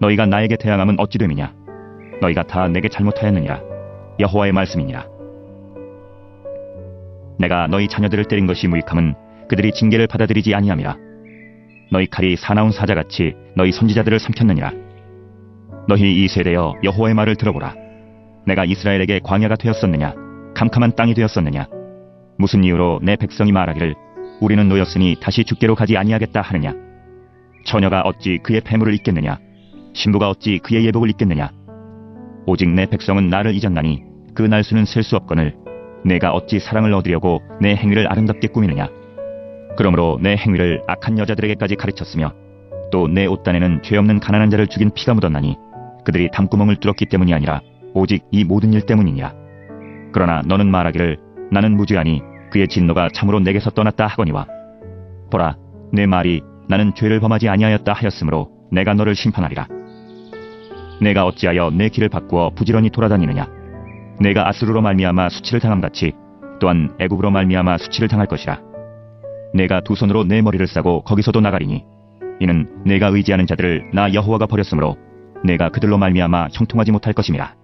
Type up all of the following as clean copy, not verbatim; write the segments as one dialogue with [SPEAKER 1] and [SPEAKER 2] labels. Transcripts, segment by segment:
[SPEAKER 1] 너희가 나에게 대항함은 어찌 됨이냐? 너희가 다 내게 잘못하였느니라. 여호와의 말씀이니라. 내가 너희 자녀들을 때린 것이 무익함은 그들이 징계를 받아들이지 아니함이라. 너희 칼이 사나운 사자같이 너희 선지자들을 삼켰느니라. 너희 이 세대여 여호와의 말을 들어보라. 내가 이스라엘에게 광야가 되었었느냐? 캄캄한 땅이 되었었느냐? 무슨 이유로 내 백성이 말하기를 우리는 노였으니 다시 죽게로 가지 아니하겠다 하느냐? 처녀가 어찌 그의 패물을 입겠느냐? 신부가 어찌 그의 예복을 입겠느냐? 오직 내 백성은 나를 잊었나니 그 날수는 셀 수 없거늘 내가 어찌 사랑을 얻으려고 내 행위를 아름답게 꾸미느냐? 그러므로 내 행위를 악한 여자들에게까지 가르쳤으며 또 내 옷단에는 죄 없는 가난한 자를 죽인 피가 묻었나니 그들이 담구멍을 뚫었기 때문이 아니라 오직 이 모든 일 때문이니라. 그러나 너는 말하기를 나는 무죄하니 그의 진노가 참으로 내게서 떠났다 하거니와 보라 내 말이 나는 죄를 범하지 아니하였다 하였으므로 내가 너를 심판하리라. 내가 어찌하여 내 길을 바꾸어 부지런히 돌아다니느냐? 내가 아수르로 말미암아 수치를 당함같이 또한 애굽으로 말미암아 수치를 당할 것이라. 내가 두 손으로 내 머리를 싸고 거기서도 나가리니 이는 내가 의지하는 자들을 나 여호와가 버렸으므로 내가 그들로 말미암아 형통하지 못할 것임이라.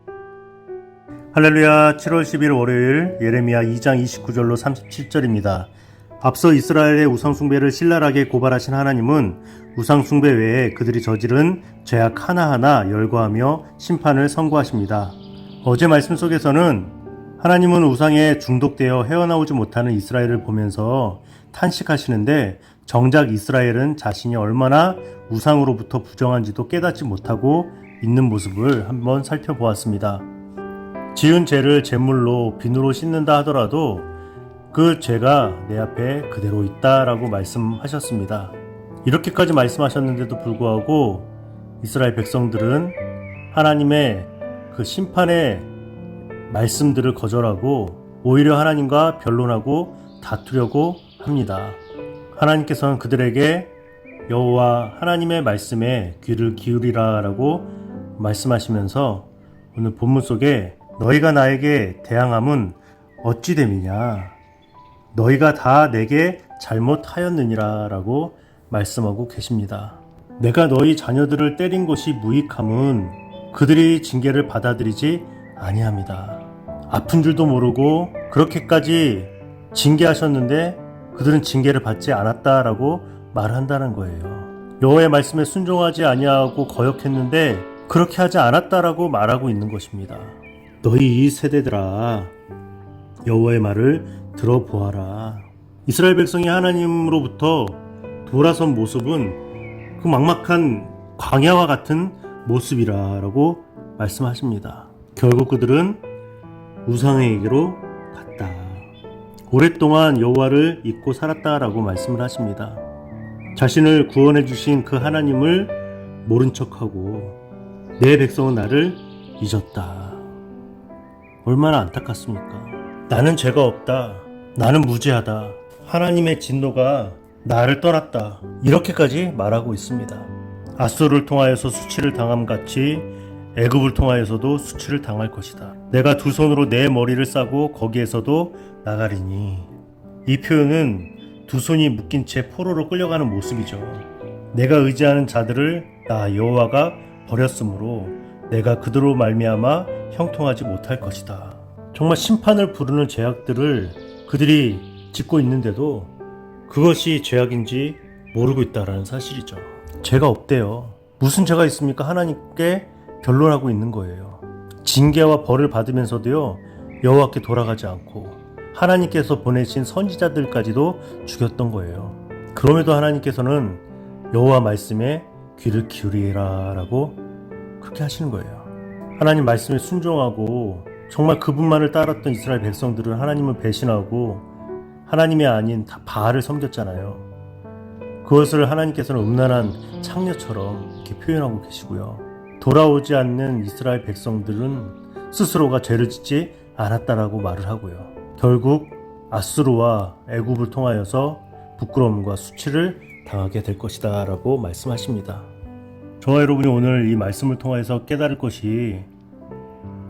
[SPEAKER 2] 할렐루야. 7월 10일 월요일 예레미야 2장 29절로 37절입니다. 앞서 이스라엘의 우상숭배를 신랄하게 고발하신 하나님은 우상숭배 외에 그들이 저지른 죄악 하나하나 열거하며 심판을 선고하십니다. 어제 말씀 속에서는 하나님은 우상에 중독되어 헤어나오지 못하는 이스라엘을 보면서 탄식하시는데 정작 이스라엘은 자신이 얼마나 우상으로부터 부정한지도 깨닫지 못하고 있는 모습을 한번 살펴보았습니다. 지은 죄를 제물로 비누로 씻는다 하더라도 그 죄가 내 앞에 그대로 있다라고 말씀하셨습니다. 이렇게까지 말씀하셨는데도 불구하고 이스라엘 백성들은 하나님의 그 심판의 말씀들을 거절하고 오히려 하나님과 변론하고 다투려고 합니다. 하나님께서는 그들에게 여호와 하나님의 말씀에 귀를 기울이라 라고 말씀하시면서 오늘 본문 속에 너희가 나에게 대항함은 어찌 됨이냐? 너희가 다 내게 잘못하였느니라 라고 말씀하고 계십니다. 내가 너희 자녀들을 때린 것이 무익함은 그들이 징계를 받아들이지 아니합니다. 아픈 줄도 모르고 그렇게까지 징계하셨는데 그들은 징계를 받지 않았다라고 말한다는 거예요. 여호와의 말씀에 순종하지 아니하고 거역했는데 그렇게 하지 않았다라고 말하고 있는 것입니다. 너희 이 세대들아 여호와의 말을 들어보아라. 이스라엘 백성이 하나님으로부터 돌아선 모습은 그 막막한 광야와 같은 모습이라고 말씀하십니다. 결국 그들은 우상에게로 갔다. 오랫동안 여호와를 잊고 살았다라고 말씀을 하십니다. 자신을 구원해 주신 그 하나님을 모른 척하고 내 백성은 나를 잊었다. 얼마나 안타깝습니까? 나는 죄가 없다. 나는 무죄하다. 하나님의 진노가 나를 떠났다. 이렇게까지 말하고 있습니다. 아수르를 통하여서 수치를 당함같이 애굽을 통하여서도 수치를 당할 것이다. 내가 두 손으로 내 머리를 싸고 거기에서도 나가리니. 이 표현은 두 손이 묶인 채 포로로 끌려가는 모습이죠. 내가 의지하는 자들을 나 여호와가 버렸으므로 내가 그들로 말미암아 형통하지 못할 것이다. 정말 심판을 부르는 죄악들을 그들이 짓고 있는데도 그것이 죄악인지 모르고 있다라는 사실이죠. 죄가 없대요. 무슨 죄가 있습니까? 하나님께 변론하고 있는 거예요. 징계와 벌을 받으면서도요 여호와께 돌아가지 않고 하나님께서 보내신 선지자들까지도 죽였던 거예요. 그럼에도 하나님께서는 여호와 말씀에 귀를 기울이라 라고 그렇게 하시는 거예요. 하나님 말씀에 순종하고 정말 그분만을 따랐던 이스라엘 백성들은 하나님을 배신하고 하나님이 아닌 다 바알을 섬겼잖아요. 그것을 하나님께서는 음란한 창녀처럼 이렇게 표현하고 계시고요. 돌아오지 않는 이스라엘 백성들은 스스로가 죄를 짓지 않았다라고 말을 하고요. 결국 아수르와 애굽을 통하여서 부끄러움과 수치를 당하게 될 것이다 라고 말씀하십니다. 저와 여러분이 오늘 이 말씀을 통해서 깨달을 것이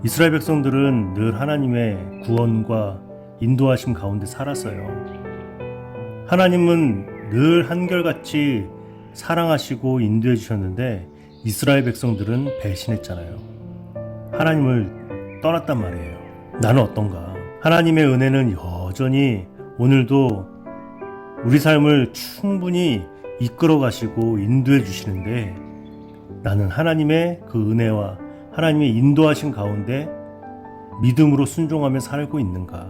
[SPEAKER 2] 이스라엘 백성들은 늘 하나님의 구원과 인도하심 가운데 살았어요. 하나님은 늘 한결같이 사랑하시고 인도해 주셨는데 이스라엘 백성들은 배신했잖아요. 하나님을 떠났단 말이에요. 나는 어떤가? 하나님의 은혜는 여전히 오늘도 우리 삶을 충분히 이끌어 가시고 인도해 주시는데 나는 하나님의 그 은혜와 하나님의 인도하신 가운데 믿음으로 순종하며 살고 있는가?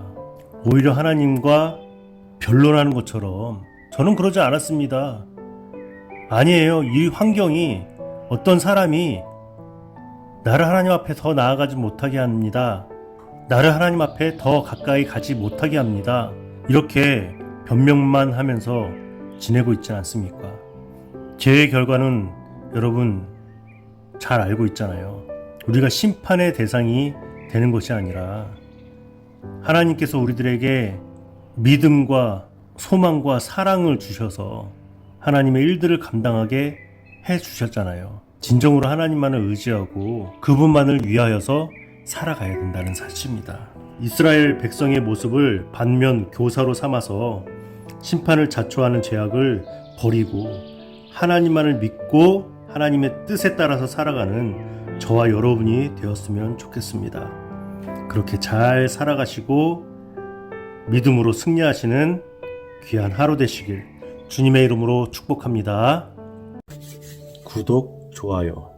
[SPEAKER 2] 오히려 하나님과 변론하는 것처럼 저는 그러지 않았습니다. 아니에요. 이 환경이 어떤 사람이 나를 하나님 앞에 더 나아가지 못하게 합니다. 나를 하나님 앞에 더 가까이 가지 못하게 합니다. 이렇게 변명만 하면서 지내고 있지 않습니까? 죄의 결과는 여러분 잘 알고 있잖아요. 우리가 심판의 대상이 되는 것이 아니라 하나님께서 우리들에게 믿음과 소망과 사랑을 주셔서 하나님의 일들을 감당하게 해 주셨잖아요. 진정으로 하나님만을 의지하고 그분만을 위하여서 살아가야 된다는 사실입니다. 이스라엘 백성의 모습을 반면 교사로 삼아서 심판을 자초하는 죄악을 버리고 하나님만을 믿고 하나님의 뜻에 따라서 살아가는 저와 여러분이 되었으면 좋겠습니다. 그렇게 잘 살아가시고 믿음으로 승리하시는 귀한 하루 되시길 주님의 이름으로 축복합니다. 구독, 좋아요